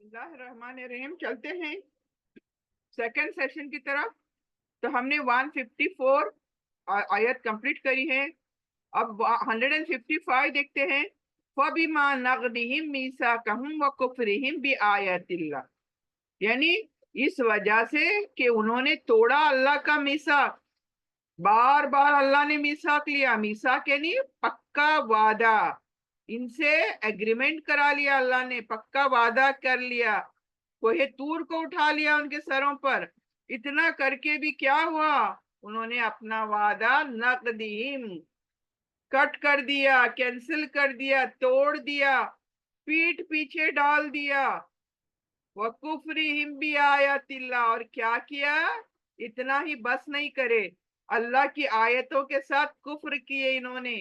बिस्मिल्लाहिर्रहमानिर्रहीम। चलते हैं सेकंड सेशन की तरफ। तो हमने 154 आयत कंप्लीट करी है। अब 155 देखते हैं। फबिमा नक़दिहिम मीसाकहुम व कुफ्रिहिम बिआयातिल्लाह, यानी इस वजह से कि उन्होंने तोड़ा अल्लाह का मीसाक। बार बार अल्लाह ने मीसाक लिया। मीसाक यानी पक्का वादा, इनसे एग्रीमेंट करा लिया अल्लाह ने, पक्का वादा कर लिया। कोहे तूर को उठा लिया उनके सरों पर। इतना करके भी क्या हुआ, उन्होंने अपना वादा नक़दिहिम कट कर दिया, कैंसिल कर दिया, तोड़ दिया, पीठ पीछे डाल दिया। वकुफ्रिहिम बिआयातिल्लाह, और क्या किया, इतना ही बस नहीं करे, अल्लाह की आयतों के साथ कुफ्र किए इन्होंने।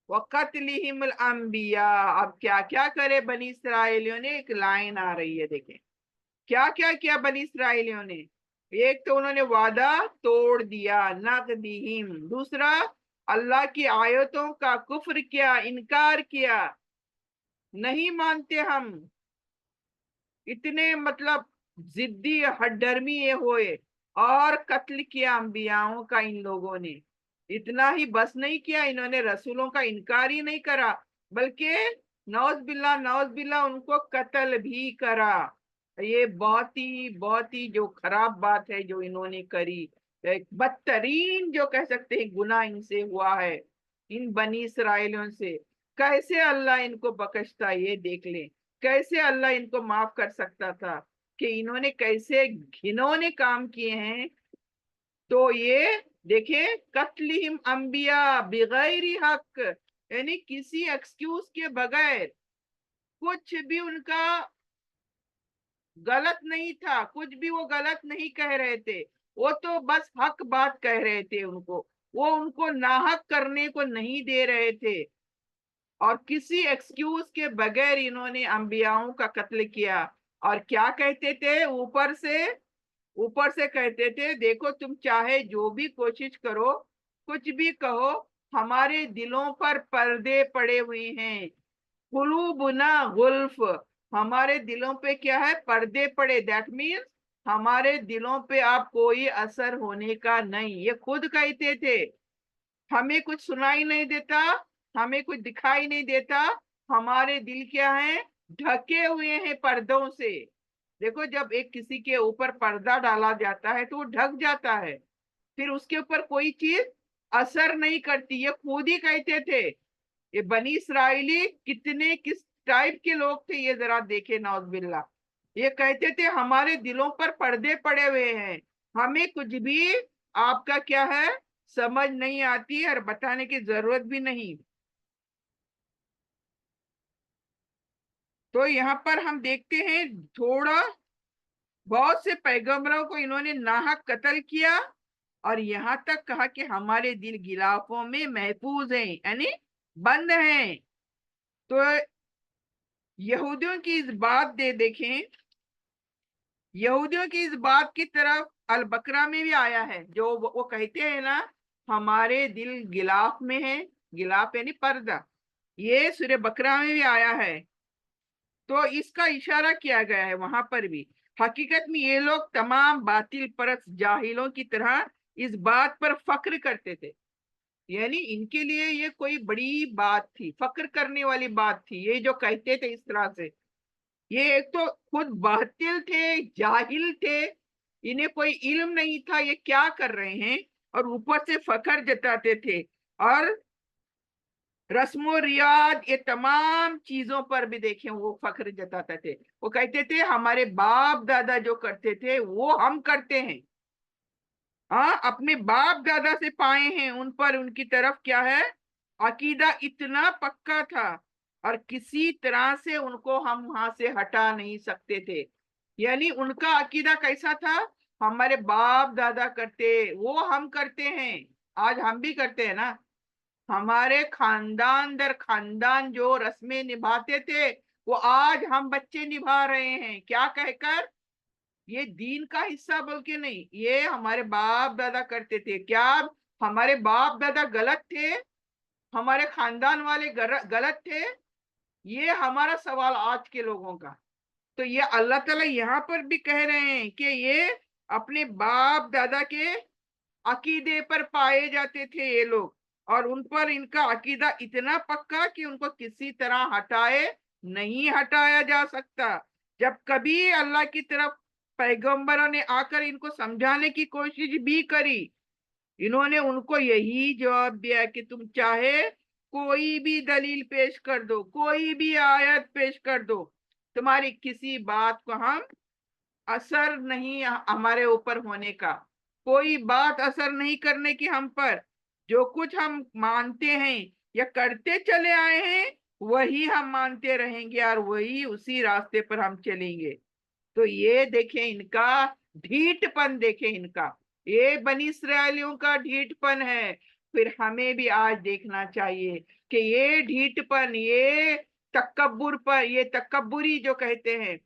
वक़त्लिहिमुल अंबिया, अब क्या क्या करे बनी इसराइलियों ने। एक लाइन आ रही है, देखें क्या क्या किया बनी इसराइलियों ने। एक तो उन्होंने वादा तोड़ दिया नक़दिहिम, दूसरा अल्लाह की आयतों का कुफ्र किया, इनकार किया, नहीं मानते हम। इतने मतलब जिद्दी हड्डर्मी ये हुए, और कत्ल किया अंबियाओं का इन लोगों ने। इतना ही बस नहीं किया, इन्होंने रसूलों का इनकार ही नहीं करा, बल्कि नौज बिल्ला उनको कत्ल भी करा। ये बहुत ही जो खराब बात है जो इन्होंने करी। एक बदतरीन जो कह सकते हैं गुनाह इनसे हुआ है, इन बनी इसराइलियों से। कैसे अल्लाह इनको बख्शता, ये देख लें। कैसे अल्लाह इनको माफ कर सकता था, कि इन्होंने कैसे घिनौने काम किए हैं। तो ये देखे, कत्लिहिम अंबिया बिगैरी हक, यानी किसी एक्सक्यूज के बगैर, कुछ भी उनका गलत नहीं था, कुछ भी वो गलत नहीं कह रहे थे, वो तो बस हक बात कह रहे थे। वो उनको नाहक करने को नहीं दे रहे थे, और किसी एक्सक्यूज के बगैर इन्होंने अंबियाओं का कत्ल किया। और क्या कहते थे, ऊपर से कहते थे, देखो तुम चाहे जो भी कोशिश करो, कुछ भी कहो, हमारे दिलों पर पर्दे पड़े हुए हैं। कुलूबुना गुल्फ, हमारे दिलों पे क्या है, पर्दे पड़े। दैट मीन्स हमारे दिलों पे आप कोई असर होने का नहीं, ये खुद कहते थे। हमें कुछ सुनाई नहीं देता, हमें कुछ दिखाई नहीं देता, हमारे दिल क्या है, ढके हुए हैं पर्दों से। देखो, जब एक किसी के ऊपर पर्दा डाला जाता है तो वो ढक जाता है, फिर उसके ऊपर कोई चीज असर नहीं करती। ये खुद ही कहते थे। ये बनी इसराइली कितने किस टाइप के लोग थे, ये जरा देखे नौज़बिल्ला। ये कहते थे हमारे दिलों पर पर्दे पड़े हुए हैं, हमें कुछ भी आपका क्या है समझ नहीं आती, और बताने की जरूरत भी नहीं। तो यहाँ पर हम देखते हैं, थोड़ा बहुत से पैगंबरों को इन्होंने नाहक कत्ल किया, और यहाँ तक कहा कि हमारे दिल गिलाफों में महफूज हैं, यानी बंद हैं। तो यहूदियों की इस बात दे देखें, यहूदियों की इस बात की तरफ अल बकरा में भी आया है, जो वो कहते हैं ना, हमारे दिल गिलाफ में है। गिलाफ यानी पर्दा, ये सूर्य बकरा में भी आया है। तो इसका इशारा किया गया है वहां पर भी। हकीकत में ये लोग तमाम बातिल परस्त जाहिलों की तरह इस बात पर फक्र करते थे, यानी इनके लिए ये कोई बड़ी बात थी, फक्र करने वाली बात थी, ये जो कहते थे इस तरह से। ये एक तो खुद बातिल थे, जाहिल थे, इन्हें कोई इल्म नहीं था ये क्या कर रहे हैं, और ऊपर से फख्र जताते थे। और रस्म रियाज, ये तमाम चीजों पर भी देखें वो फख्र जताते थे। वो कहते थे हमारे बाप दादा जो करते थे वो हम करते हैं। हाँ, अपने बाप दादा से पाए हैं, उन पर उनकी तरफ क्या है, अकीदा इतना पक्का था, और किसी तरह से उनको हम वहां से हटा नहीं सकते थे। यानी उनका अकीदा कैसा था, हमारे बाप दादा करते वो हम करते हैं, आज हम भी करते हैं ना। हमारे खानदान दर खानदान जो रस्में निभाते थे, वो आज हम बच्चे निभा रहे हैं। क्या कहकर, ये दीन का हिस्सा बोल के नहीं, ये हमारे बाप दादा करते थे। क्या हमारे बाप दादा गलत थे, हमारे खानदान वाले गलत थे, ये हमारा सवाल आज के लोगों का। تو یہ اللہ تعالیٰ یہاں پر بھی کہہ رہے ہیں کہ یہ اپنے باپ دادا کے عقیدے پر پائے جاتے تھے یہ لوگ، اور ان پر ان کا عقیدہ اتنا پکا کہ ان کو کسی طرح نہیں ہٹایا جا سکتا۔ جب کبھی اللہ کی طرف پیغمبروں نے آ کر ان کو سمجھانے کی کوشش بھی کری، انہوں نے ان کو یہی جواب دیا کہ تم چاہے کوئی بھی دلیل پیش کر دو، کوئی بھی آیت پیش کر دو، تمہاری کسی بات کو ہم اثر نہیں ہمارے اوپر ہونے کا، کوئی بات اثر نہیں کرنے کی ہم پر۔ جو کچھ ہم مانتے ہیں یا کرتے چلے آئے ہیں وہی ہم مانتے رہیں گے، اور وہی اسی راستے پر ہم چلیں گے۔ تو یہ دیکھیں ان کا ڈھیٹ پن، دیکھیں ان کا، یہ بنی اسرائیلیوں کا ڈھیٹ پن ہے۔ پھر ہمیں بھی آج دیکھنا چاہیے کہ یہ ڈھیٹ پن، یہ تکبر پر، یہ تکبری جو کہتے ہیں،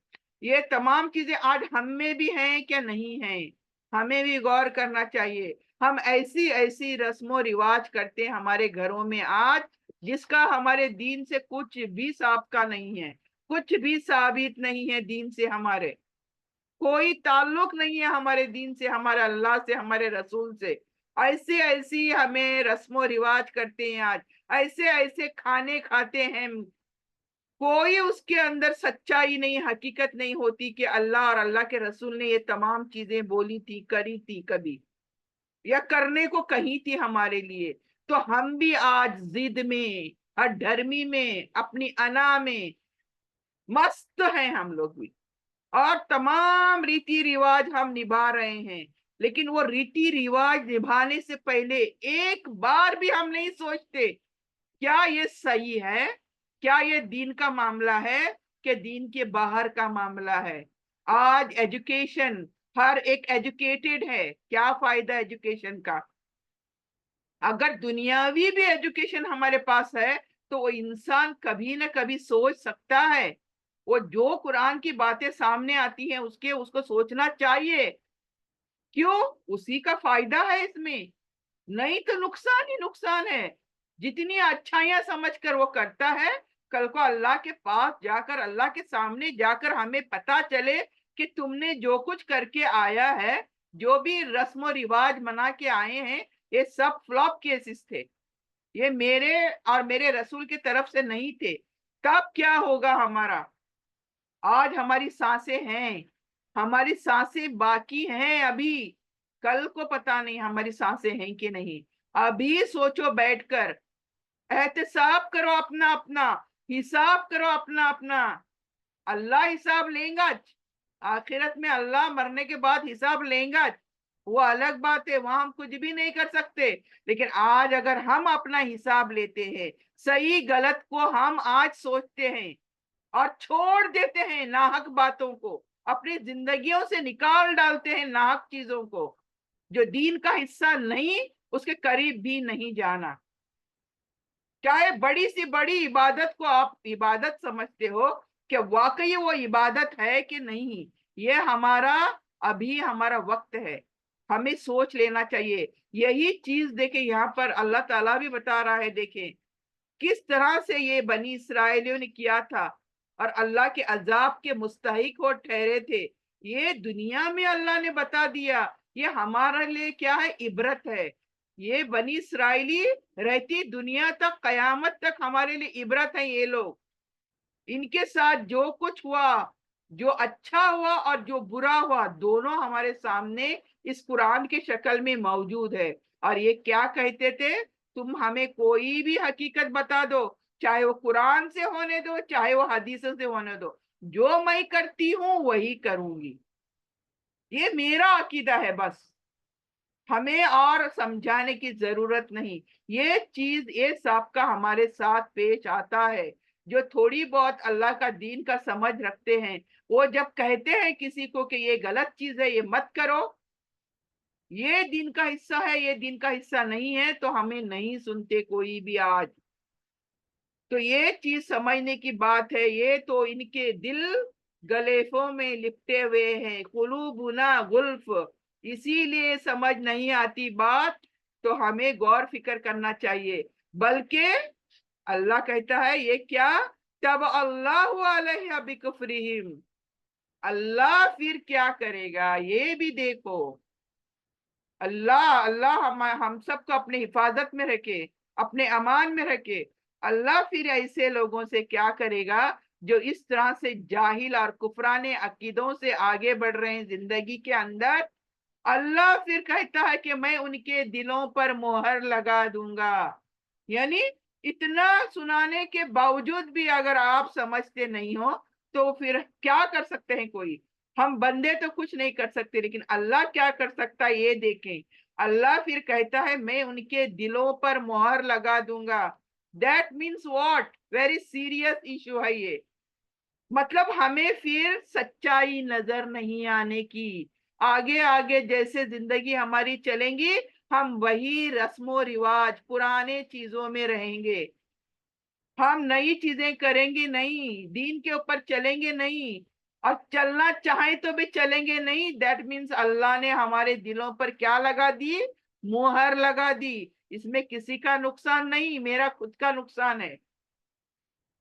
یہ تمام چیزیں آج ہم میں بھی ہیں کیا نہیں ہیں؟ ہمیں بھی غور کرنا چاہیے۔ ہم ایسی ایسی رسم و رواج کرتے ہیں ہمارے گھروں میں آج، جس کا ہمارے دین سے کچھ بھی سابقہ نہیں ہے، کچھ بھی ثابت نہیں ہے دین سے، ہمارے کوئی تعلق نہیں ہے ہمارے دین سے، ہمارے اللہ سے، ہمارے رسول سے۔ ایسے ایسی ہمیں رسم و رواج کرتے ہیں آج، ایسے ایسے کھانے کھاتے ہیں، کوئی اس کے اندر سچائی نہیں، حقیقت نہیں ہوتی کہ اللہ اور اللہ کے رسول نے یہ تمام چیزیں بولی تھی، کری تھی کبھی، یا کرنے کو کہی تھی ہمارے لیے۔ تو ہم بھی آج ضد میں اور ڈھرمی میں، اپنی انا میں مست ہیں ہم لوگ بھی، اور تمام ریتی رواج ہم نبھا رہے ہیں، لیکن وہ ریتی رواج نبھانے سے پہلے ایک بار بھی ہم نہیں سوچتے کیا یہ صحیح ہے، کیا یہ دین کا معاملہ ہے کہ دین کے باہر کا معاملہ ہے۔ آج ایجوکیشن، ہر ایک ایجوکیٹڈ ہے، کیا فائدہ ایجوکیشن کا؟ اگر دنیاوی بھی ایجوکیشن ہمارے پاس ہے تو وہ انسان کبھی نہ کبھی سوچ سکتا ہے، وہ جو قرآن کی باتیں سامنے آتی ہیں اس کو سوچنا چاہیے، کیوں؟ اسی کا فائدہ ہے اس میں، نہیں تو نقصان ہی نقصان ہے۔ جتنی اچھائیاں سمجھ کر وہ کرتا ہے، کل کو اللہ کے پاس جا کر، اللہ کے سامنے جا کر ہمیں پتا چلے کہ تم نے جو کچھ کر کے آیا ہے، جو بھی رسم و رواج منا کے آئے ہیں، یہ سب فلاپ کیسز تھے، یہ میرے اور میرے رسول کی طرف سے نہیں تھے۔ تب کیا ہوگا ہمارا؟ آج ہماری سانسیں ہیں، ہماری سانسیں باقی ہیں ابھی، کل کو پتا نہیں ہماری سانسیں ہیں کہ نہیں۔ ابھی سوچو بیٹھ کر، احتساب کرو اپنا اپنا، حساب کرو اپنا اپنا۔ اللہ حساب لیں گا، آخرت میں اللہ مرنے کے بعد حساب لیں گا، وہ الگ بات ہے، وہاں ہم کچھ بھی نہیں کر سکتے۔ لیکن آج اگر ہم اپنا حساب لیتے ہیں، صحیح غلط کو ہم آج سوچتے ہیں اور چھوڑ دیتے ہیں، ناحق باتوں کو اپنی زندگیوں سے نکال ڈالتے ہیں، ناحق چیزوں کو، جو دین کا حصہ نہیں، اس کے قریب بھی نہیں جانا۔ چاہے بڑی سی بڑی عبادت کو آپ عبادت سمجھتے ہو، کہ واقعی وہ عبادت ہے کہ نہیں، یہ ابھی ہمارا وقت ہے، ہمیں سوچ لینا چاہیے۔ یہی چیز دیکھیں یہاں پر اللہ تعالیٰ بھی بتا رہا ہے، دیکھیں کس طرح سے یہ بنی اسرائیلیوں نے کیا تھا اور اللہ کے عذاب کے مستحق ہو ٹھہرے تھے۔ یہ دنیا میں اللہ نے بتا دیا، یہ ہمارے لیے کیا ہے؟ عبرت ہے۔ یہ بنی اسرائیلی رہتی دنیا تک، قیامت تک ہمارے لیے عبرت ہے۔ یہ لوگ، ان کے ساتھ جو کچھ ہوا، جو اچھا ہوا اور جو برا ہوا، دونوں ہمارے سامنے اس قرآن کی شکل میں موجود ہے۔ اور یہ کیا کہتے تھے؟ تم ہمیں کوئی بھی حقیقت بتا دو، چاہے وہ قرآن سے ہونے دو، چاہے وہ حدیثوں سے ہونے دو، جو میں کرتی ہوں وہی کروں گی، یہ میرا عقیدہ ہے، بس ہمیں اور سمجھانے کی ضرورت نہیں۔ یہ چیز، یہ سابقہ ہمارے ساتھ پیش آتا ہے۔ جو تھوڑی بہت اللہ کا دین کا سمجھ رکھتے ہیں، وہ جب کہتے ہیں کسی کو کہ یہ غلط چیز ہے، یہ مت کرو، یہ دین کا حصہ ہے، یہ دین کا حصہ نہیں ہے، تو ہمیں نہیں سنتے کوئی بھی آج۔ تو یہ چیز سمجھنے کی بات ہے، یہ تو ان کے دل غلیفوں میں لپٹے ہوئے ہیں، قلوبنا غلف، اسی لیے سمجھ نہیں آتی بات۔ تو ہمیں غور فکر کرنا چاہیے، بلکہ اللہ کہتا ہے یہ کیا؟ تب اللہ علیہ بکفرہم، اللہ پھر کیا کرے گا یہ بھی دیکھو. اللہ ہم سب کو اپنے حفاظت میں رکھے, اپنے امان میں رکھے. اللہ پھر ایسے لوگوں سے کیا کرے گا جو اس طرح سے جاہل اور کفرانے عقیدوں سے آگے بڑھ رہے ہیں زندگی کے اندر. اللہ پھر کہتا ہے کہ میں ان کے دلوں پر مہر لگا دوں گا. یعنی اتنا سنانے کے باوجود بھی اگر آپ سمجھتے نہیں ہو تو پھر کیا کر سکتے ہیں کوئی. ہم بندے تو کچھ نہیں کر سکتے, لیکن اللہ کیا کر سکتا ہے یہ دیکھیں. اللہ پھر کہتا ہے میں ان کے دلوں پر مہر لگا دوں گا. That means what, very serious issue ہے یہ. مطلب ہمیں پھر سچائی نظر نہیں آنے کی. آگے آگے جیسے زندگی ہماری چلیں گی ہم وہی رسم و رواج پرانے چیزوں میں رہیں گے. ہم نئی چیزیں کریں گے نہیں, دین کے اوپر چلیں گے نہیں, اور چلنا چاہیں تو بھی چلیں گے نہیں. دیٹ مینس اللہ نے ہمارے دلوں پر کیا لگا دی, مہر لگا دی. اس میں کسی کا نقصان نہیں, میرا خود کا نقصان ہے.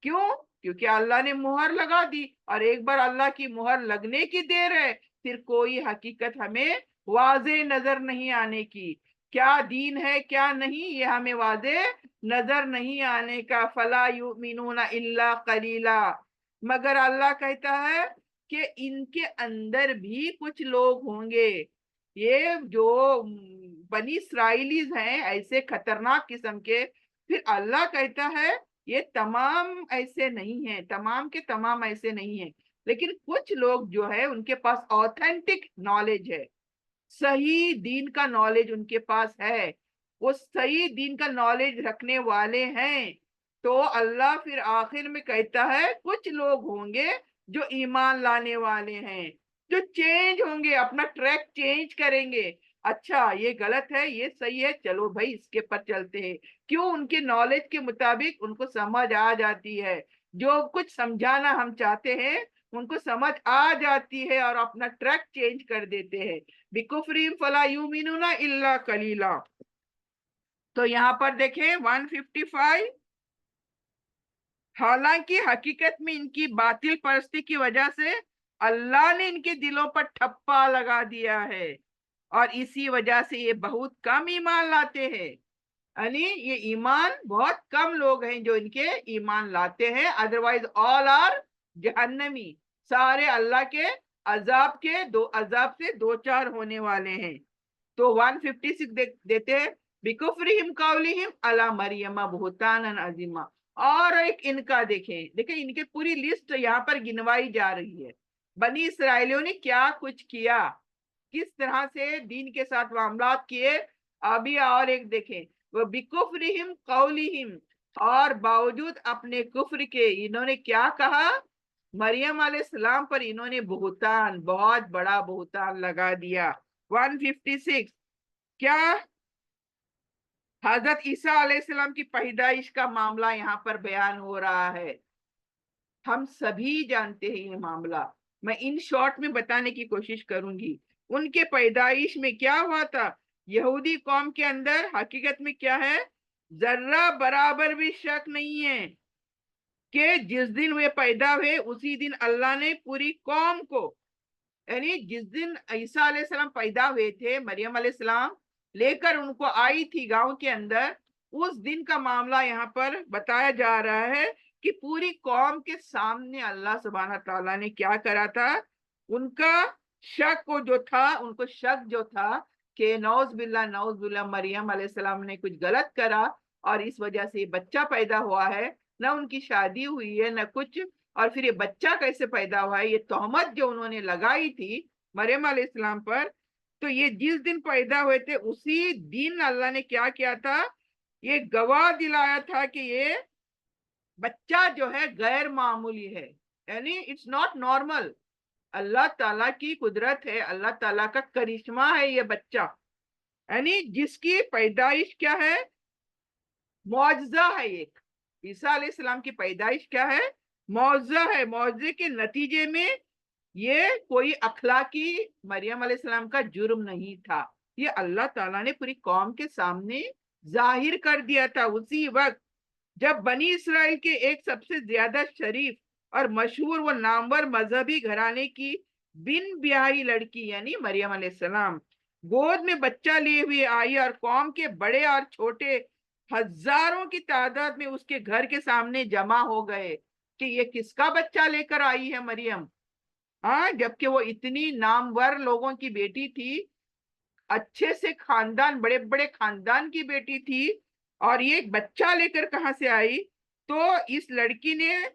کیوں؟ کیونکہ اللہ نے مہر لگا دی, اور ایک بار اللہ کی مہر لگنے کی دیر ہے, پھر کوئی حقیقت ہمیں واضح نظر نہیں آنے کی. کیا دین ہے کیا نہیں یہ ہمیں واضح نظر نہیں آنے کا. فلا یؤمنون الا قلیلا. مگر اللہ کہتا ہے کہ ان کے اندر بھی کچھ لوگ ہوں گے, یہ جو بنی اسرائیلیز ہیں ایسے خطرناک قسم کے. پھر اللہ کہتا ہے یہ تمام ایسے نہیں ہیں, تمام کے تمام ایسے نہیں ہیں, لیکن کچھ لوگ جو ہے ان کے پاس آتھینٹک نالج ہے, صحیح دین کا نالج ان کے پاس ہے, وہ صحیح دین کا نالج رکھنے والے ہیں. تو اللہ پھر آخر میں کہتا ہے کچھ لوگ ہوں گے جو ایمان لانے والے ہیں, جو چینج ہوں گے, اپنا ٹریک چینج کریں گے. اچھا یہ غلط ہے یہ صحیح ہے, چلو بھائی اس کے پر چلتے ہیں. کیوں؟ ان کے نالج کے مطابق ان کو سمجھ آ جاتی ہے, جو کچھ سمجھانا ہم چاہتے ہیں ان کو سمجھ آ جاتی ہے اور اپنا ٹریک چینج کر دیتے ہیں. بِكُفْرِهِمْ فَلَا يُؤْمِنُونَ إِلَّا قَلِيلًا. تو یہاں پر دیکھیں 155, حالانکہ حقیقت میں ان کی باطل پرستی کی وجہ سے اللہ نے ان کے دلوں پر ٹھپا لگا دیا ہے, اور اسی وجہ سے یہ بہت کم ایمان لاتے ہیں. یعنی یہ ایمان بہت کم لوگ ہیں جو ان کے ایمان لاتے ہیں, ادروائز آل آر جہنمی, سارے اللہ کے عذاب سے دو چار ہونے والے ہیں. تو 156 دیتے ہیں, بِكُفْرِهِمْ قَوْلِهِمْ عَلَى مَرْيَمَ بُهْتَانًا عَظِيمًا. اور ایک ان کا دیکھیں ان کے پوری لسٹ یہاں پر گنوائی جا رہی ہے. بنی اسرائیلیوں نے کیا کچھ کیا, کس طرح سے دین کے ساتھ معاملات کیے. ابھی اور ایک دیکھیں, وہ بِكُفْرِهِمْ قَوْلِهِمْ, اور باوجود اپنے کفر کے انہوں نے کیا کہا, مریم علیہ السلام پر انہوں نے بہتان, بہت بڑا بہتان لگا دیا. 156, کیا حضرت عیسیٰ علیہ السلام کی پیدائش کا معاملہ یہاں پر بیان ہو رہا ہے. ہم سبھی جانتے ہیں یہ معاملہ, میں ان شارٹ میں بتانے کی کوشش کروں گی. ان کے پیدائش میں کیا ہوا تھا, یہودی قوم کے اندر حقیقت میں کیا ہے, ذرہ برابر بھی شک نہیں ہے کہ جس دن وہ پیدا ہوئے اسی دن اللہ نے پوری قوم کو, یعنی جس دن عیسیٰ علیہ السلام پیدا ہوئے تھے, مریم علیہ السلام لے کر ان کو آئی تھی گاؤں کے اندر, اس دن کا معاملہ یہاں پر بتایا جا رہا ہے کہ پوری قوم کے سامنے اللہ سبحانہ تعالیٰ نے کیا کرا تھا, ان کا شک جو تھا, ان کو شک جو تھا کہ نعوذ باللہ مریم علیہ السلام نے کچھ غلط کرا اور اس وجہ سے بچہ پیدا ہوا ہے, نہ ان کی شادی ہوئی ہے نہ کچھ, اور پھر یہ بچہ کیسے پیدا ہوا ہے, یہ تہمت جو انہوں نے لگائی تھی مریم علیہ السلام پر. تو یہ جس دن پیدا ہوئے تھے اسی دن اللہ نے کیا کیا تھا, یہ گواہ دلایا تھا کہ یہ بچہ جو ہے غیر معمولی ہے, یعنی اٹس ناٹ نارمل. اللہ تعالیٰ کی قدرت ہے, اللہ تعالیٰ کا کرشمہ ہے یہ بچہ, یعنی جس کی پیدائش کیا ہے, معجزہ ہے. ایک عیسیٰ علیہ السلام کی پیدائش کیا ہے, معجزہ ہے. معجزے کے نتیجے میں یہ کوئی اخلاقی مریم علیہ السلام کا جرم نہیں تھا, یہ اللہ تعالیٰ نے پوری قوم کے سامنے ظاہر کر دیا تھا اسی وقت جب بنی اسرائیل کے ایک سب سے زیادہ شریف اور مشہور و نامور مذہبی گھرانے کی बिन ब्याही लड़की यानी मरियम अलैहिस्सलाम गोद में बच्चा लिए हुए आई और कौम के बड़े और छोटे हजारों की तादाद में उसके घर के सामने जमा हो गए कि ये किसका बच्चा लेकर आई है मरियम। हाँ, जबकि वो इतनी नामवर लोगों की बेटी थी, अच्छे से खानदान, बड़े बड़े खानदान की बेटी थी, और ये बच्चा लेकर कहां से आई। तो इस लड़की ने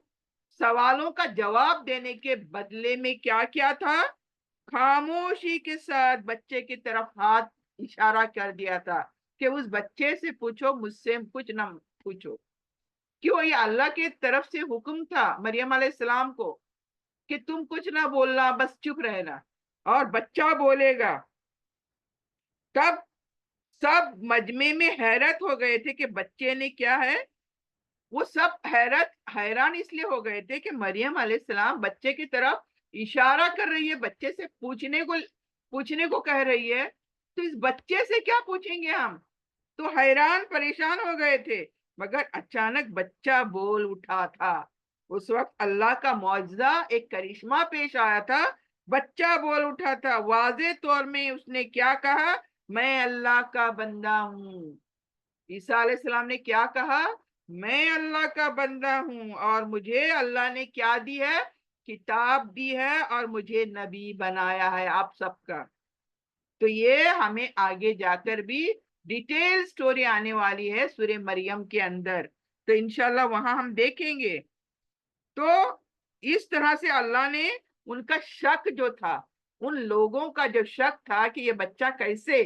सवालों का जवाब देने के बदले में क्या किया था, खामोशी के साथ बच्चे की तरफ हाथ इशारा कर दिया था कि उस बच्चे से पूछो, मुझसे कुछ ना पूछो। क्यों? ये अल्लाह की तरफ से हुक्म था मरियम अलैहिस्सलाम को कि तुम कुछ ना बोलना, बस चुप रहना, और बच्चा बोलेगा। तब सब मजमे में हैरत हो गए थे कि बच्चे ने क्या है, वो सब हैरान इसलिए हो गए थे कि मरियम अलैहिस्सलाम बच्चे की तरफ इशारा कर रही है, बच्चे से पूछने को कह रही है, तो इस बच्चे से क्या पूछेंगे हम। तो हैरान परेशान हो गए थे। मगर अचानक बच्चा बोल उठा था। उस वक्त अल्लाह का मौजज़ा, एक करिश्मा पेश आया था। बच्चा बोल उठा था, वाज़े तौर में उसने क्या कहा, मैं अल्लाह का बंदा हूँ। ईसा अलैहिस्सलाम ने क्या कहा, मैं अल्लाह का बंदा हूँ, और मुझे अल्लाह ने क्या दी है, किताब दी है, और मुझे नबी बनाया है आप सबका। तो ये हमें आगे जाकर भी डिटेल स्टोरी आने वाली है सूरह मरियम के अंदर, तो इंशाल्लाह वहां हम देखेंगे। तो इस तरह से अल्लाह ने उनका शक जो था, उन लोगों का जो शक था कि ये बच्चा कैसे,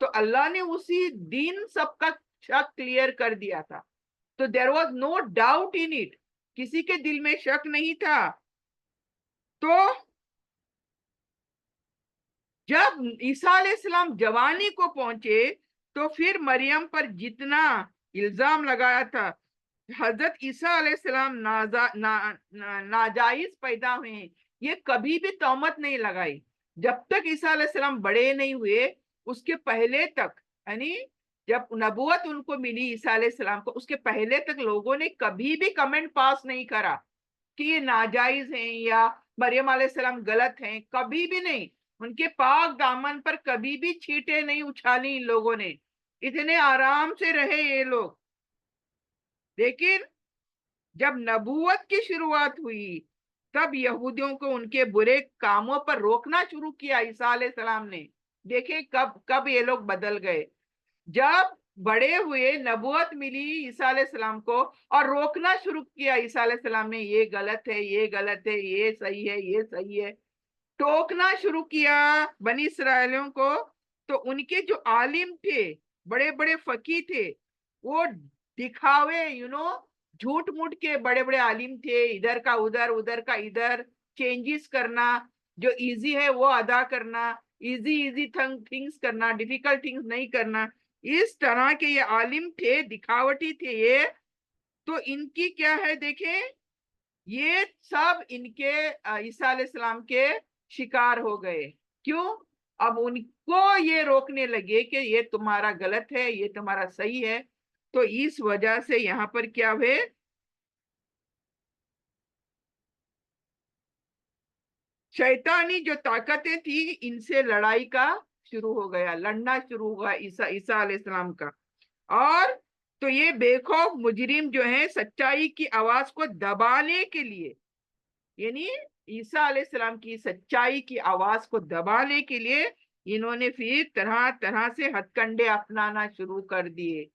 तो अल्लाह ने उसी दिन सबका शक क्लियर कर दिया था। तो there was no doubt in it, किसी के दिल में शक नहीं था। तो जब ईसा अलैहिस्सलाम जवानी को पहुंचे, तो फिर मरियम पर जितना इल्जाम लगाया था, हजरत ईसा अलैहिस्सलाम नाजायज पैदा हुए, ये कभी भी तहमत नहीं लगाई। जब तक ईसा अलैहिस्सलाम बड़े नहीं हुए, उसके पहले तक, यानी जब नबूवत उनको मिली ईसा अलैहिस्सलाम को, उसके पहले तक लोगों ने कभी भी कमेंट पास नहीं करा कि ये नाजायज हैं या मरियम अलैहिस्सलाम गलत हैं, कभी भी नहीं। उनके पाक दामन पर कभी भी छींटे नहीं उछाली इन लोगों ने, इतने आराम से रहे ये लोग। लेकिन जब नबूवत की शुरुआत हुई, तब यहूदियों को उनके बुरे कामों पर रोकना शुरू किया ईसा अलैहिस्सलाम ने। देखे कब कब ये लोग बदल गए, जब बड़े हुए, नबूवत मिली ईसा अलैहिस्सलाम को, और रोकना शुरू किया ईसा अलैहिस्सलाम ने, ये गलत है, ये गलत है, ये सही है, ये सही है, टोकना शुरू किया बनी इसराइलियों को। तो उनके जो आलिम थे, बड़े बड़े फकीह थे, वो दिखावे, झूठ मूठ के बड़े बड़े आलिम थे, इधर का उधर, उधर का इधर, चेंजेस करना, जो इजी है वो अदा करना, इजी इजी थिंग्स करना, डिफिकल्ट थिंग्स नहीं करना। इस तरह के ये आलिम थे, दिखावटी थे ये। तो इनकी क्या है, देखें, ये सब इनके ईसा अलैहिस्सलाम के शिकार हो गए। क्यों? अब उनको ये रोकने लगे कि ये तुम्हारा गलत है, ये तुम्हारा सही है। तो इस वजह से यहाँ पर क्या हुए, शैतानी जो ताकतें थी, इनसे लड़ाई का शुरू हो गया, लड़ना शुरू हुआ ईसा ईसा अलैहिस्सलाम का। और तो ये बेखौफ मुजरिम जो है, सच्चाई की आवाज को दबाने के लिए, यानी ईसा अलैहिस्सलाम की सच्चाई की आवाज को दबाने के लिए, इन्होंने फिर तरह तरह से हथकंडे अपनाना शुरू कर दिए।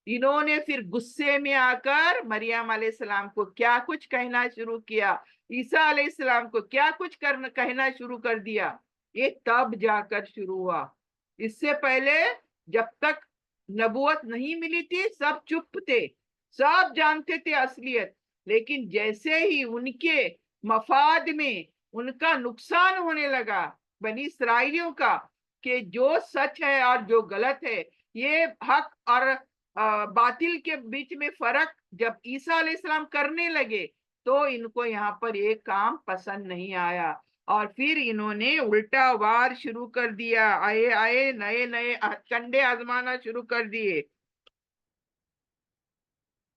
इन्होंने फिर गुस्से में आकर मरियम अलैहिस्सलाम को क्या कुछ कहना शुरू किया, ईसा अलैहिस्सलाम को क्या कुछ कहना शुरू कर दिया। ये तब जाकर शुरू हुआ। इससे पहले जब तक नबूवत नहीं मिली थी, सब चुप थे, सब जानते थे असलियत। लेकिन जैसे ही उनके मफाद में उनका नुकसान होने लगा, बनी इसराइलियों का, कि जो सच है और जो गलत है, ये हक और बातिल के बीच में फर्क जब ईसा अलैहिस्सलाम करने लगे, तो इनको यहाँ पर एक काम पसंद नहीं आया, और फिर इन्होंने उल्टा वार शुरू कर दिया। आए आए नए नए कंडे आजमाना शुरू कर दिए।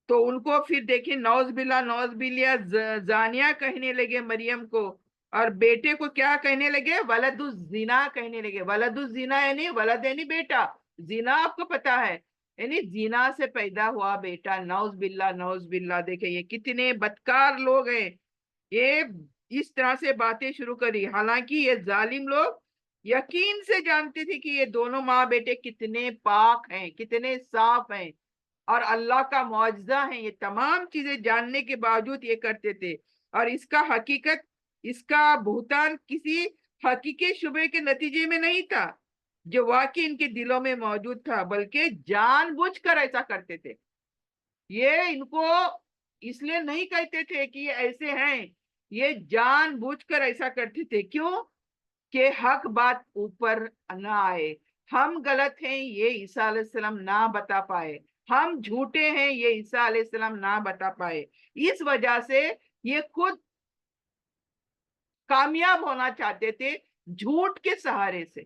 तो उनको फिर देखिए, नौज बिल्ला जानिया कहने लगे मरियम को, اور بیٹے کو کیا کہنے لگے؟ ولدالزنا کہنے لگے. ولدالزنا یعنی ولد یعنی بیٹا، زنا آپ کو پتا ہے یعنی زنا سے پیدا ہوا بیٹا. نعوذ باللہ نعوذ باللہ. دیکھیں یہ کتنے بدکار لوگ ہیں، یہ اس طرح سے باتیں شروع کری. حالانکہ یہ ظالم لوگ یقین سے جانتے تھے کہ یہ دونوں ماں بیٹے کتنے پاک ہیں، کتنے صاف ہیں اور اللہ کا معجزہ ہے. یہ تمام چیزیں جاننے کے باوجود یہ کرتے تھے. اور اس کا حقیقت، اس کا بہتان کسی حقیقی شبے کے نتیجے میں نہیں تھا جو واقعی ان کے دلوں میں موجود تھا، بلکہ جان بوجھ کر ایسا کرتے تھے. یہ ان کو اس لیے نہیں کہتے تھے کہ یہ ایسے ہیں، یہ جان بوجھ کر ایسا کرتے تھے. کیوں؟ کہ حق بات اوپر نہ آئے. ہم غلط ہیں یہ عیسیٰ علیہ السلام نہ بتا پائے، ہم جھوٹے ہیں یہ عیسیٰ علیہ السلام نہ بتا پائے. اس وجہ سے یہ خود کامیاب ہونا چاہتے تھے، جھوٹ کے سہارے سے،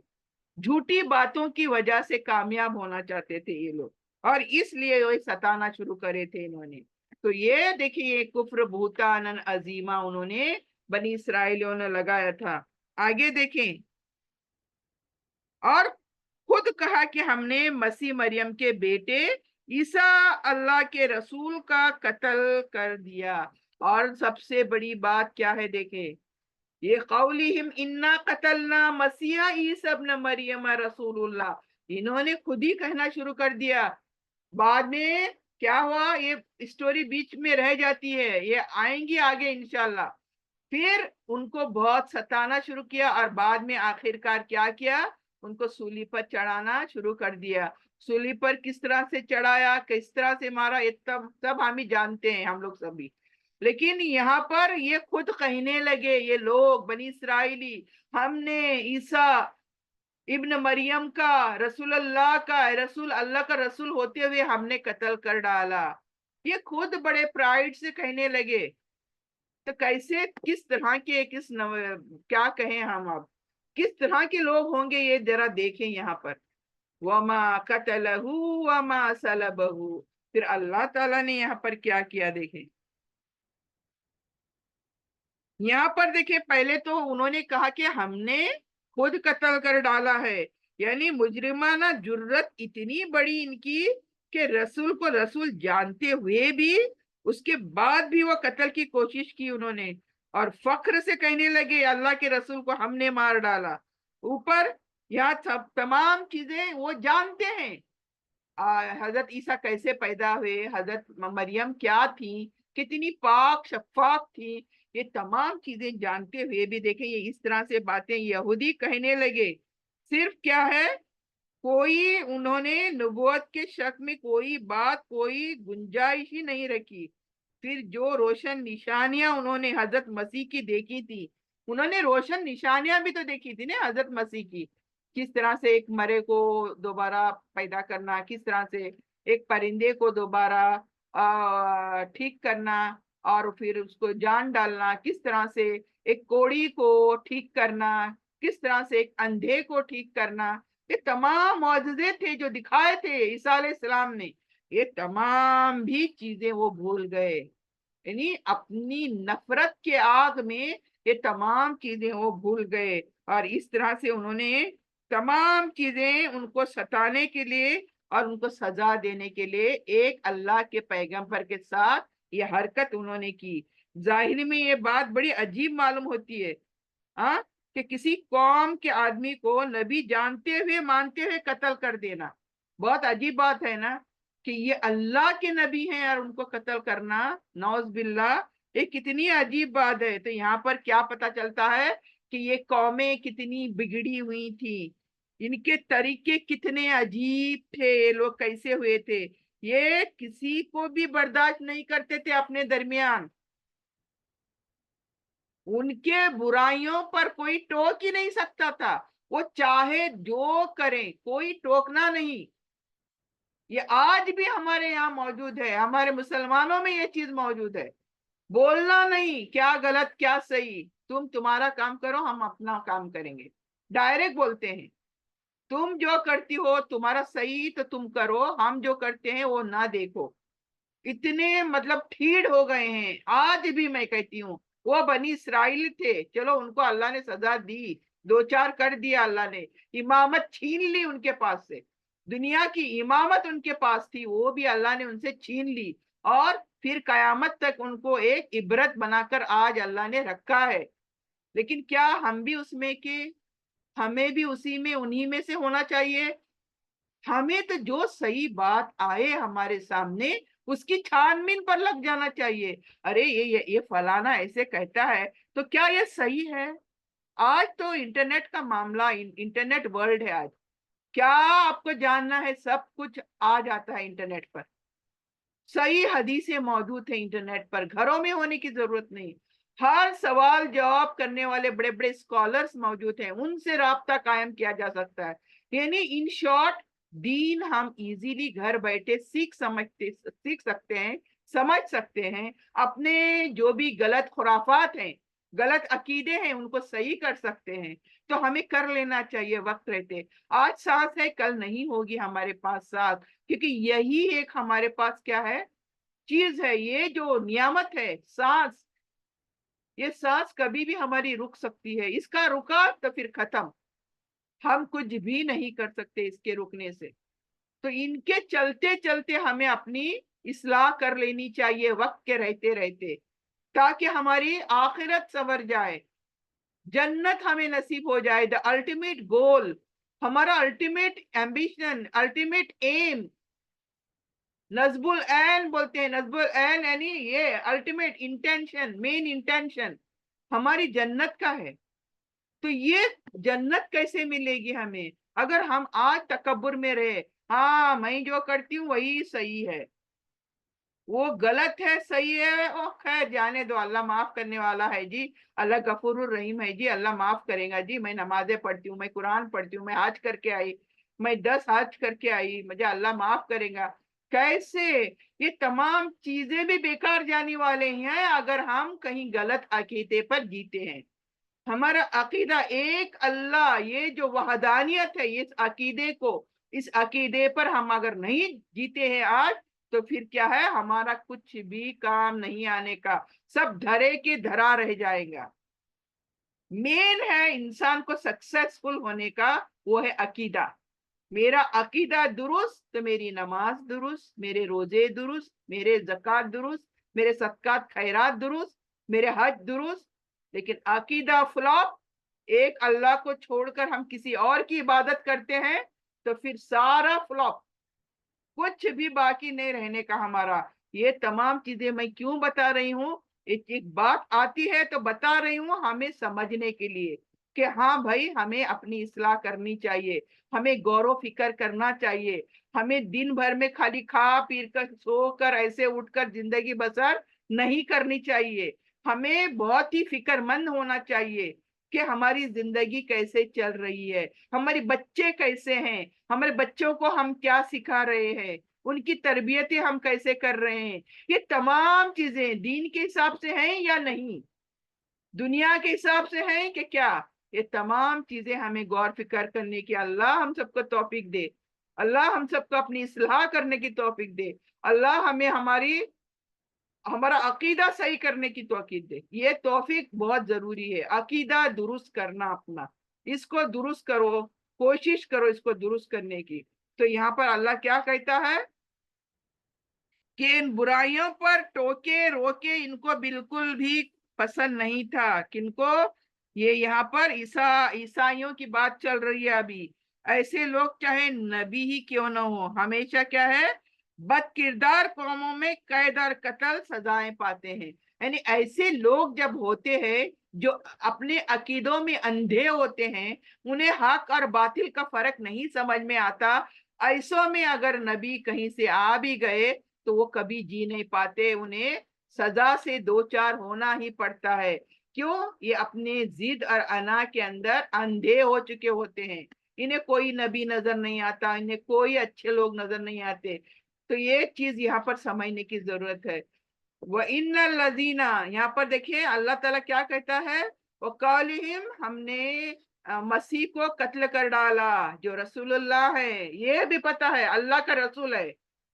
جھوٹی باتوں کی وجہ سے کامیاب ہونا چاہتے تھے یہ لوگ، اور اس لیے وہ ستانا شروع کرے تھے انہوں نے. تو یہ دیکھیے کفر بہتان عظیمہ انہوں نے بنی اسرائیلیوں نے لگایا تھا. آگے دیکھیں، اور خود کہا کہ ہم نے مسیح مریم کے بیٹے عیسیٰ اللہ کے رسول کا قتل کر دیا. اور سب سے بڑی بات کیا ہے دیکھیں، یہ قولہم انا قتلنا مسیح عیسی ابن مریم رسول اللہ، انہوں نے خود ہی کہنا شروع کر دیا. بعد میں کیا ہوا، یہ اسٹوری بیچ میں رہ جاتی ہے، یہ آئیں گی آگے انشاءاللہ. پھر ان کو بہت ستانا شروع کیا اور بعد میں آخرکار کیا کیا، ان کو سولی پر چڑھانا شروع کر دیا. سولی پر کس طرح سے چڑھایا، کس طرح سے مارا، یہ سب ہم ہی جانتے ہیں، ہم لوگ سبھی. لیکن یہاں پر یہ خود کہنے لگے یہ لوگ بنی اسرائیلی، ہم نے عیسیٰ ابن مریم کا، رسول اللہ کا، رسول اللہ کا رسول ہوتے ہوئے ہم نے قتل کر ڈالا. یہ خود بڑے پرائیڈ سے کہنے لگے. تو کیسے، کس طرح کے، کیا کہیں ہم اب، کس طرح کے لوگ ہوں گے یہ ذرا دیکھیں یہاں پر. وما قتلہ وما صلبہ. پھر اللہ تعالیٰ نے یہاں پر کیا کیا دیکھیں. یہاں پر دیکھیں پہلے تو انہوں نے کہا کہ ہم نے خود قتل کر ڈالا ہے، یعنی مجرمانہ جرت اتنی بڑی ان کی کہ رسول کو رسول جانتے ہوئے بھی اس کے بعد بھی وہ قتل کی کوشش کی انہوں نے، اور فخر سے کہنے لگے اللہ کے رسول کو ہم نے مار ڈالا. اوپر یہاں تمام چیزیں وہ جانتے ہیں، حضرت عیسیٰ کیسے پیدا ہوئے، حضرت مریم کیا تھی، کتنی پاک شفاف تھی، یہ تمام چیزیں جانتے ہوئے بھی دیکھیں یہ اس طرح سے باتیں یہودی کہنے لگے. صرف کیا ہے، کوئی انہوں نے نبوت کے شک میں کوئی بات، کوئی گنجائش ہی نہیں رکھی. پھر جو روشن نشانیاں انہوں نے حضرت مسیح کی دیکھی تھی، انہوں نے روشن نشانیاں بھی تو دیکھی تھی نا حضرت مسیح کی. کس طرح سے ایک مرے کو دوبارہ پیدا کرنا، کس طرح سے ایک پرندے کو دوبارہ ٹھیک کرنا اور پھر اس کو جان ڈالنا، کس طرح سے ایک کوڑی کو ٹھیک کرنا، کس طرح سے ایک اندھے کو ٹھیک کرنا. یہ تمام معجزے تھے جو دکھائے تھے عیسیٰ علیہ السلام نے، یہ تمام بھی چیزیں وہ بھول گئے. یعنی اپنی نفرت کے آگ میں یہ تمام چیزیں وہ بھول گئے، اور اس طرح سے انہوں نے تمام چیزیں ان کو ستانے کے لیے اور ان کو سزا دینے کے لیے ایک اللہ کے پیغمبر کے ساتھ یہ حرکت انہوں نے کی. ظاہر میں یہ بات بڑی عجیب معلوم ہوتی ہے کہ کسی قوم کے آدمی کو نبی جانتے ہوئے مانتے ہوئے قتل کر دینا. بہت عجیب بات ہے نا کہ یہ اللہ کے نبی ہیں اور ان کو قتل کرنا، نعوذ باللہ، یہ کتنی عجیب بات ہے. تو یہاں پر کیا پتا چلتا ہے کہ یہ قومیں کتنی بگڑی ہوئی تھی، ان کے طریقے کتنے عجیب تھے، یہ لوگ کیسے ہوئے تھے. یہ کسی کو بھی برداشت نہیں کرتے تھے اپنے درمیان، ان کے برائیوں پر کوئی ٹوک ہی نہیں سکتا تھا، وہ چاہے جو کریں کوئی ٹوکنا نہیں. یہ آج بھی ہمارے یہاں موجود ہے، ہمارے مسلمانوں میں یہ چیز موجود ہے. بولنا نہیں کیا غلط کیا صحیح، تم تمہارا کام کرو ہم اپنا کام کریں گے. ڈائریکٹ بولتے ہیں تم جو کرتی ہو تمہارا صحیح تو تم کرو، ہم جو کرتے ہیں وہ نہ دیکھو. اتنے مطلب ٹھیڑ ہو گئے ہیں. آج بھی میں کہتی ہوں वो बनी इसराइल थे, चलो उनको अल्लाह ने सजा दी, 2-4 कर दिया अल्लाह ने, इमामत छीन ली उनके पास से, दुनिया की इमामत उनके पास थी, वो भी अल्लाह ने उनसे छीन ली, और फिर कयामत तक उनको एक इबरत बनाकर आज अल्लाह ने रखा है। लेकिन क्या हम भी उसमें के, हमें भी उसी में, उन्हीं में से होना चाहिए? हमें तो जो सही बात आए हमारे सामने उसकी छानबीन पर लग जाना चाहिए। अरे ये फलाना ऐसे कहता है तो क्या ये सही है? आज तो इंटरनेट का मामला, इंटरनेट वर्ल्ड है आज, क्या आपको जानना है, सब कुछ आ जाता है इंटरनेट पर, सही हदीसें मौजूद है इंटरनेट पर, घरों में होने की जरूरत नहीं। हर सवाल जवाब करने वाले बड़े बड़े स्कॉलर्स मौजूद हैं, उनसे राब्ता कायम किया जा सकता है। यानी इन शॉर्ट, दीन हम इजीली घर बैठे सीख सकते हैं, समझ सकते हैं, अपने जो भी गलत खुराफात हैं, गलत अकीदे हैं, उनको सही कर सकते हैं। तो हमें कर लेना चाहिए वक्त रहते। आज सांस है, कल नहीं होगी हमारे पास सांस, क्योंकि यही एक हमारे पास क्या है, चीज है, ये जो नियामत है सांस, ये सांस कभी भी हमारी रुक सकती है, इसका रुका तो फिर खत्म, हम कुछ भी नहीं कर सकते इसके रुकने से। तो इनके चलते चलते हमें अपनी इस्लाह कर लेनी चाहिए वक्त के रहते रहते, ताकि हमारी आखिरत संवर जाए, जन्नत हमें नसीब हो जाए। द अल्टीमेट गोल, हमारा ultimate ambition, ultimate aim, Najbul ऐन बोलते हैं, नजबुल ऐन यानी ये अल्टीमेट इंटेंशन, मेन इंटेंशन हमारी जन्नत का है। तो ये जन्नत कैसे मिलेगी हमें, अगर हम आज तकब्बुर में रहे, हाँ मैं जो करती हूँ वही सही है, वो गलत है सही है, ओ खैर जाने दो, अल्लाह माफ करने वाला है जी, अल्लाह गफूर रहीम है जी, अल्लाह माफ करेगा जी, मैं नमाजें पढ़ती हूँ, मैं कुरान पढ़ती हूँ, मैं हज करके आई, मैं 10 हज करके आई, मुझे अल्लाह माफ करेगा। कैसे ये तमाम चीजें भी बेकार जाने वाले हैं अगर हम कहीं गलत अकीदे पर जीते हैं। हमारा अकीदा एक अल्लाह, ये जो वहदानियत है, इस अकीदे को, इस अकीदे पर हम अगर नहीं जीते हैं आज, तो फिर क्या है, हमारा कुछ भी काम नहीं आने का, सब धरे के धरा रह जाएगा। मेन है इंसान को सक्सेसफुल होने का, वो है अकीदा। मेरा अकीदा दुरुस्त तो मेरी नमाज दुरुस्त, मेरे रोजे दुरुस्त, मेरे ज़कात दुरुस्त, मेरे सदकात खैरात दुरुस्त, मेरे हज दुरुस्त। लेकिन अकीदा फ्लॉप, एक अल्लाह को छोड़कर हम किसी और की इबादत करते हैं, तो फिर सारा फ्लॉप, कुछ भी बाकी नहीं रहने का हमारा। ये तमाम चीजें मैं क्यों बता रही हूँ, एक एक बात आती है तो बता रही हूँ हमें समझने के लिए, कि हाँ भाई हमें अपनी इस्लाह करनी चाहिए, हमें गौर फिक्र करना चाहिए, हमें दिन भर में खाली खा पी कर सो कर ऐसे उठकर जिंदगी बसर नहीं करनी चाहिए। हमें बहुत ही फिक्रमंद होना चाहिए कि हमारी जिंदगी कैसे चल रही है, हमारे बच्चे कैसे हैं, हमारे बच्चों को हम क्या सिखा रहे हैं, उनकी तरबियतें हम कैसे कर रहे हैं, ये तमाम चीजें दीन के हिसाब से हैं या नहीं, दुनिया के हिसाब से हैं कि क्या, ये तमाम चीजें हमें गौर फिक्र करने की अल्लाह हम सबको तौफीक दे, अल्लाह हम सबको अपनी इस्लाह करने की तौफीक दे, अल्लाह हमें हमारा अकीदा सही करने की तौफीक दे। ये तौफीक बहुत जरूरी है, अकीदा दुरुस्त करना अपना, इसको दुरुस्त करो, कोशिश करो इसको दुरुस्त करने की। तो यहाँ पर अल्लाह क्या कहता है कि इन बुराइयों पर टोके रोके इनको बिल्कुल भी पसंद नहीं था। किनको? ये यहाँ पर ईसाइयों की बात चल रही है अभी। ऐसे लोग चाहे नबी ही क्यों ना हो, हमेशा क्या है, बद किरदार कौमों में कैद और कत्ल सजाएं पाते हैं। यानी ऐसे लोग जब होते हैं जो अपने अकीदों में अंधे होते हैं, उन्हें हक और बातिल का फर्क नहीं समझ में आता, ऐसों में अगर नबी कहीं से आ भी गए तो वो कभी जी नहीं पाते, उन्हें सजा से दो चार होना ही पड़ता है। क्यों? ये अपने जिद और अना के अंदर अंधे हो चुके होते हैं, इन्हें कोई नबी नजर नहीं आता, इन्हें कोई अच्छे लोग नजर नहीं आते। तो ये चीज यहाँ पर समझने की जरूरत है। वह इन लजीना, यहाँ पर देखिए अल्लाह ताला क्या कहता है, वो कौलिहिम, हमने मसीह को कत्ल कर डाला, जो रसूलुल्लाह है, ये भी पता है अल्लाह का रसूल है,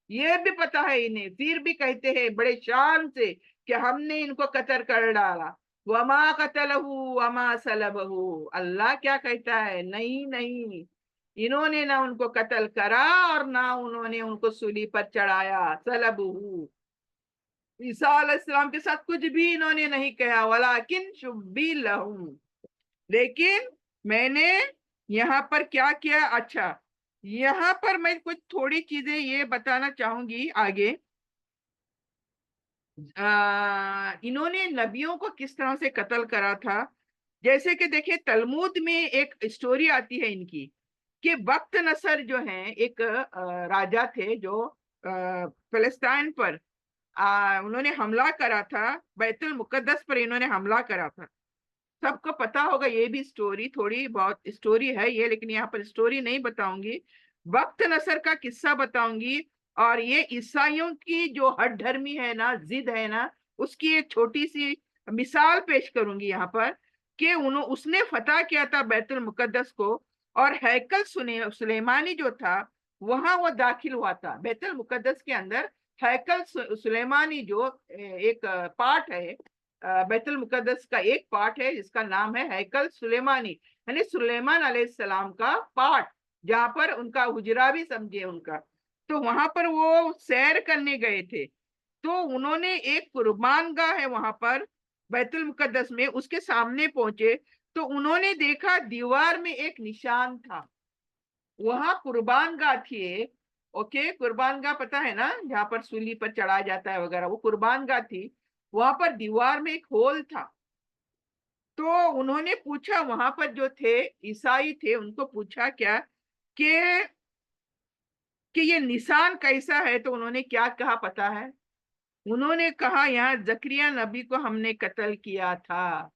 ये भी पता है इन्हें, फिर भी कहते हैं बड़े शान से कि हमने इनको कत्ल कर डाला। वमा कतलहू वमा सलबहू, अल्लाह क्या कहता है, नहीं नहीं, इन्होंने ना उनको कत्ल करा और ना उन्होंने उनको सूली पर चढ़ाया। सलबहू, ईसा अलैहिस्सलाम के साथ कुछ भी इन्होंने नहीं कहा, वलाकिन शुब्बी लहुम, लेकिन मैंने यहाँ पर क्या किया। अच्छा, यहाँ पर मैं कुछ थोड़ी चीजें ये बताना चाहूंगी आगे। इन्होंने नबियों को किस तरह से कत्ल करा था। जैसे कि देखिए, तलमूद में एक स्टोरी आती है इनकी, कि वक्त नसर जो है एक राजा थे, जो फिलिस्तीन पर उन्होंने हमला करा था, बैतुल मुकद्दस पर इन्होंने हमला करा था। सबको पता होगा ये भी स्टोरी, थोड़ी बहुत स्टोरी है ये, लेकिन यहाँ पर स्टोरी नहीं बताऊंगी, वक्त नसर का किस्सा बताऊंगी। और ये ईसाइयों की जो हठ धर्मी है ना, जिद है ना, उसकी एक छोटी सी मिसाल पेश करूंगी यहाँ पर, कि उसने फतह किया था बैतुल मुकद्दस को, और हैकल सुलेमानी जो था वहां वो दाखिल हुआ था। बैतुल मुकद्दस के अंदर हैकल सुलेमानी जो एक पार्ट है, बैतुल मुकद्दस का एक पार्ट है जिसका नाम है हैकल सुलेमानी, यानी सुलेमान अलैहिस्सलाम का पार्ट, जहां पर उनका हुजरा भी समझे उनका। तो वहां पर वो सैर करने गए थे, तो उन्होंने एक कुर्बान गाह है वहां पर बैतुल मुकद्दस में, उसके सामने पहुंचे तो उन्होंने देखा दीवार में एक निशान था। वहां कुर्बान गाह थी एक, ओके, कुर्बान गाह पता है ना, जहाँ पर सूली पर चढ़ाया जाता है वगैरह, वो कुर्बान गाह थी। वहां पर दीवार में एक होल था। तो उन्होंने पूछा, वहां पर जो थे ईसाई थे, उनको पूछा क्या कि ये निशान कैसा है। तो उन्होंने क्या कहा पता है, उन्होंने कहा यहाँ जकरिया नबी को हमने कत्ल किया था।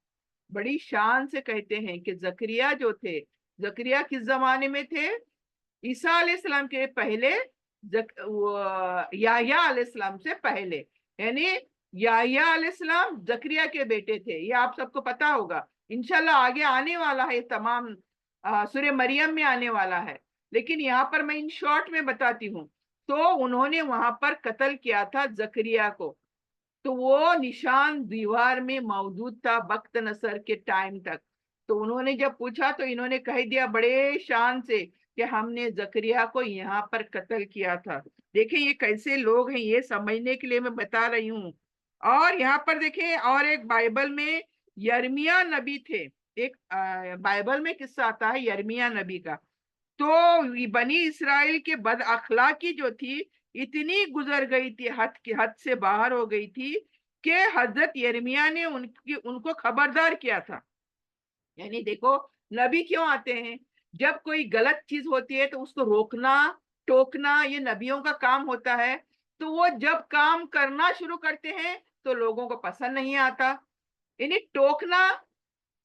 बड़ी शान से कहते हैं कि जकरिया जो थे, जकरिया किस जमाने में थे, ईसा अलैहिस्सलाम के पहले, याह्या अलैहिस्सलाम से पहले, यानी याह्या अलैहिस्सलाम जकरिया के बेटे थे। ये आप सबको पता होगा, इंशाल्लाह आगे आने वाला है तमाम, सूरह मरियम में आने वाला है, लेकिन यहाँ पर मैं इन शॉर्ट में बताती हूँ। तो उन्होंने वहां पर कत्ल किया था जकरिया को। तो वो निशान दीवार में मौजूद था बख्त नसर के टाइम तक। तो उन्होंने जब पूछा तो इन्होंने कह दिया बड़े शान से कि हमने जकरिया को यहाँ पर कत्ल किया था। देखिए ये कैसे लोग हैं, ये समझने के लिए मैं बता रही हूँ। और यहाँ पर देखें, और एक बाइबल में यर्मिया नबी थे, एक बाइबल में किस्सा आता है यर्मिया नबी का। तो बनी इसराइल के बद अखलाकी जो थी, इतनी गुजर गई थी, हद से बाहर हो गई थी, कि हजरत यर्मिया ने उनको खबरदार किया था। यानी देखो, नबी क्यों आते हैं, जब कोई गलत चीज होती है तो उसको रोकना, टोकना, ये नबियों का काम होता है। तो वो जब काम करना शुरू करते हैं तो लोगों को पसंद नहीं आता, यानी टोकना,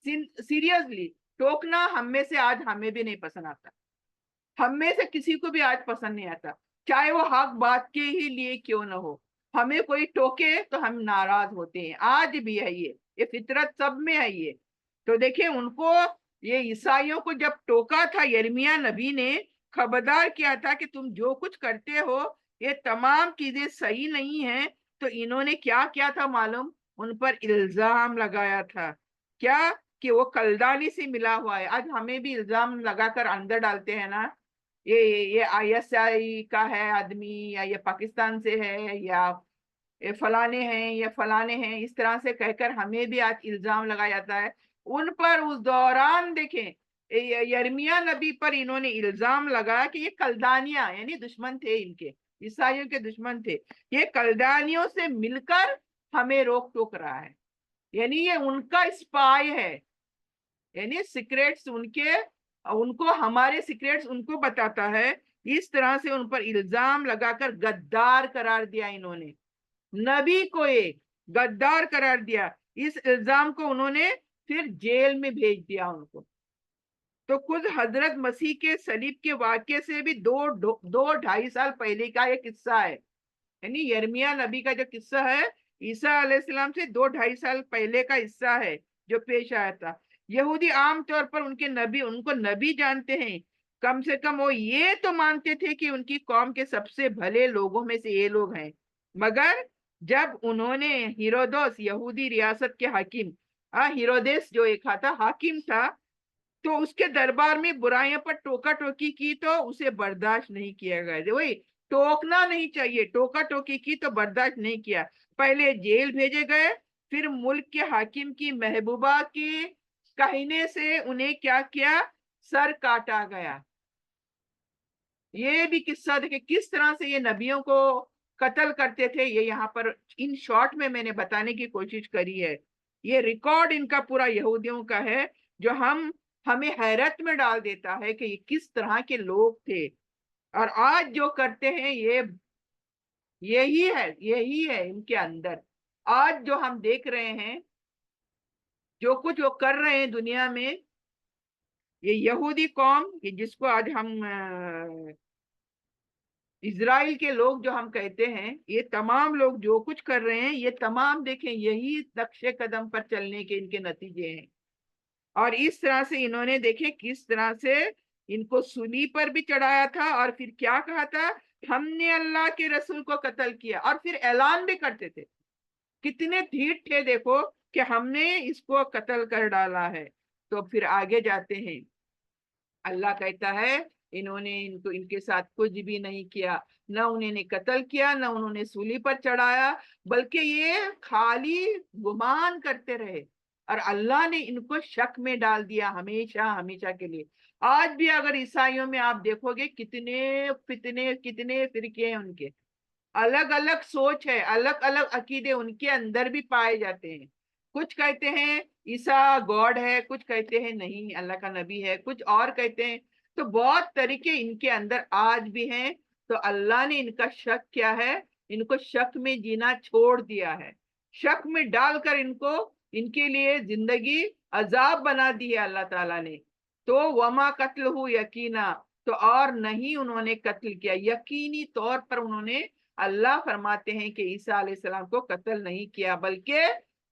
सीरियसली टोकना हम में से आज हमें भी नहीं पसंद आता, हम में से किसी को भी आज पसंद नहीं आता, चाहे वो हक बात के ही लिए क्यों ना हो। हमें कोई टोके तो हम नाराज होते हैं, आज भी है ये फितरत सब में है ये। तो देखिए उनको, ये ईसाइयों को जब टोका था यिर्मयाह नबी ने, खबरदार किया था कि तुम जो कुछ करते हो ये तमाम चीजें सही नहीं है। तो इन्होंने क्या किया था मालूम, उन पर इल्जाम लगाया था, क्या, कि वो कलदानी से मिला हुआ है। आज हमें भी इल्जाम लगाकर अंदर डालते हैं ना, ये आईएसआई का है आदमी, या ये पाकिस्तान से है, या ये फलाने हैं, या फलाने हैं, इस तरह से कहकर हमें भी आज इल्जाम लगाया जाता है। उन पर उस दौरान देखें, यर्मिया नबी पर इन्होंने इल्जाम लगाया कि ये कलदानिया, यानी दुश्मन थे इनके, ईसाइयों के दुश्मन थे, ये कलदानियों से मिलकर हमें रोक टोक रहा है, यानी ये उनका स्पाई है, यानी सीक्रेट्स उनके, उनको हमारे सीक्रेट्स उनको बताता है। इस तरह से उन पर इल्जाम लगाकर गद्दार करार दिया इन्होंने, नबी को एक गद्दार करार दिया। इस इल्जाम को उन्होंने फिर जेल में भेज दिया उनको। तो खुद हजरत मसीह के सलीब के वाक्य से भी दो ढाई साल पहले का ये किस्सा है, यानी यिर्मयाह नबी का जो किस्सा है, ईसा अलैहिस्सलाम से दो ढाई साल पहले का हिस्सा है जो पेश आया था। यहूदी आमतौर पर उनके नबी, उनको नबी जानते हैं, कम से कम वो ये तो मानते थे कि उनकी कौम के सबसे भले लोगों में से ये लोग हैं। मगर जब उन्होंने हेरोदोस, यहूदी रियासत के हाकिम, हेरोदेस जो एक था हाकिम था, तो उसके दरबार में बुराइयों पर टोका टोकी की तो उसे बर्दाश्त नहीं किया गया। वही टोकना नहीं चाहिए, टोका टोकी की तो बर्दाश्त नहीं किया, पहले जेल भेजे गए, फिर मुल्क के हाकिम की महबूबा के कहने से उन्हें क्या किया, सर काटा गया। ये भी किस्सा देखे किस तरह से ये नबियों को कत्ल करते थे, ये यहाँ पर इन शॉर्ट में मैंने बताने की कोशिश करी है। ये रिकॉर्ड इनका पूरा यहूदियों का है, जो हमें हैरत में डाल देता है कि ये किस तरह के लोग थे। और आज जो करते हैं ये यही है इनके अंदर। आज जो हम देख रहे हैं, जो कुछ वो कर रहे हैं दुनिया में, ये यहूदी कौम, ये जिसको आज हम इजराइल के लोग जो हम कहते हैं, ये तमाम लोग जो कुछ कर रहे हैं, ये तमाम देखें यही नक्शे कदम पर चलने के इनके नतीजे हैं। और इस तरह से इन्होंने देखे किस तरह से इनको सूली पर भी चढ़ाया था, और फिर क्या कहा था, हमने अल्लाह के रसूल को कत्ल किया, और फिर ऐलान भी करते थे। कितने ढीठ थे देखो कि हमने इसको कत्ल कर डाला है। तो फिर आगे जाते हैं, अल्लाह कहता है इन्होंने इनको इनके साथ कुछ भी नहीं किया, न उन्होंने कत्ल किया, न उन्होंने सूली पर चढ़ाया, बल्कि ये खाली गुमान करते रहे, और अल्लाह ने इनको शक में डाल दिया हमेशा हमेशा के लिए। आज भी अगर ईसाइयों में आप देखोगे कितने कितने फिरके हैं उनके, अलग अलग सोच है, अलग अलग अकीदे उनके अंदर भी पाए जाते हैं। कुछ कहते हैं ईसा गॉड है, कुछ कहते हैं नहीं अल्लाह का नबी है, कुछ और कहते हैं। तो बहुत तरीके इनके अंदर आज भी हैं। तो अल्लाह ने इनका शक क्या है, इनको शक में जीना छोड़ दिया है, शक में डालकर इनको इनके लिए जिंदगी अजाब बना दी है अल्लाह ताला ने। तो वमा कत्ल हु यकीना, तो और नहीं उन्होंने कत्ल किया, यकीनी तौर पर उन्होंने, अल्लाह फरमाते हैं कि ईसा अलैहिस्सलाम को कत्ल नहीं किया, बल्कि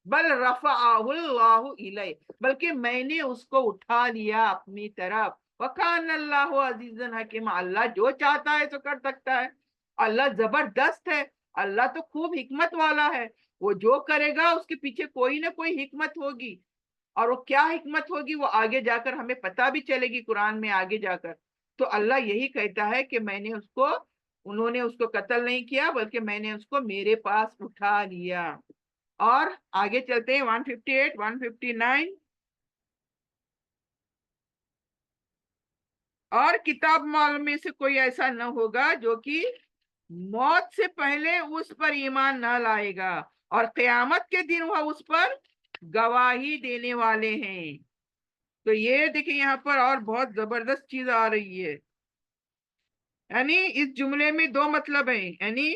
बल रफ़अहु इलैहि, बल्कि मैंने उसको उठा लिया अपनी तरफ। वकान अल्लाहु अजीजन हकीम, अल्लाह जो चाहता है तो कर सकता है, अल्लाह जबरदस्त है, अल्लाह तो खूब हिकमत वाला है। वो जो करेगा उसके पीछे कोई ना कोई हिकमत होगी, और वो क्या हिकमत होगी वो आगे जाकर हमें पता भी चलेगी कुरान में आगे जाकर। तो अल्लाह यही कहता है कि उन्होंने उसको कत्ल नहीं किया, बल्कि मैंने उसको मेरे पास उठा लिया। और आगे चलते हैं 158 159। और किताब माल में से कोई ऐसा न होगा जो कि मौत से पहले उस पर ईमान न लाएगा, और क़यामत के दिन वह उस पर गवाही देने वाले हैं। तो ये देखिए यहाँ पर और बहुत जबरदस्त चीज आ रही है। यानी इस जुमले में दो मतलब है, यानी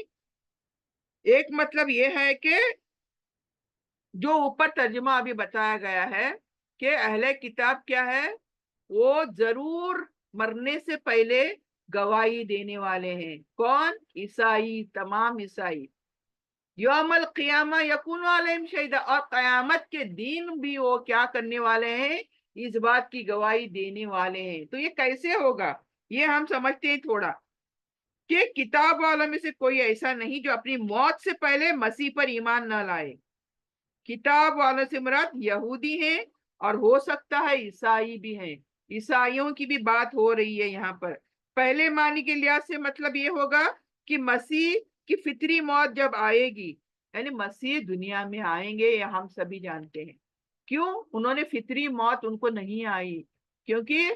एक मतलब ये है कि जो ऊपर तर्जुमा अभी बताया गया है कि अहले किताब क्या है, वो जरूर मरने से पहले गवाही देने वाले हैं। कौन? ईसाई, तमाम ईसाई। यौमल क़ियामा यकूनु अलैहिम शहीदा, और क़यामत के दिन भी वो क्या करने वाले हैं, इस बात की गवाही देने वाले हैं। तो ये कैसे होगा, ये हम समझते हैं थोड़ा, कि किताब वालों में से कोई ऐसा नहीं जो अपनी मौत से पहले मसीह पर ईमान न लाए। किताब वालों से मुराद यहूदी हैं, और हो सकता है ईसाई भी हैं। ईसाइयों की भी बात हो रही है यहाँ पर। पहले मानी के लिहाज से मतलब ये होगा कि मसीह की फितरी मौत जब आएगी, यानी मसीह दुनिया में आएंगे, ये हम सभी जानते हैं। क्यों उन्होंने फितरी मौत उनको नहीं आई, क्योंकि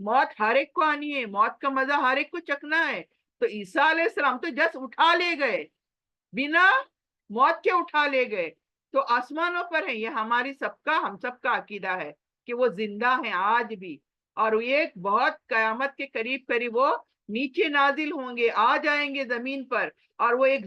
मौत हर एक को आनी है, मौत का मजा हर एक को चखना है। तो ईसा अलैहिस्सलाम तो जस्ट उठा ले गए, बिना मौत के उठा ले गए, तो आसमानों पर है। ये हम सबका अकीदा है कि वो जिंदा है आज भी, और ये बहुत कयामत के करीब करीब वो नीचे नाजिल होंगे, आ जाएंगे जमीन पर, और वो एक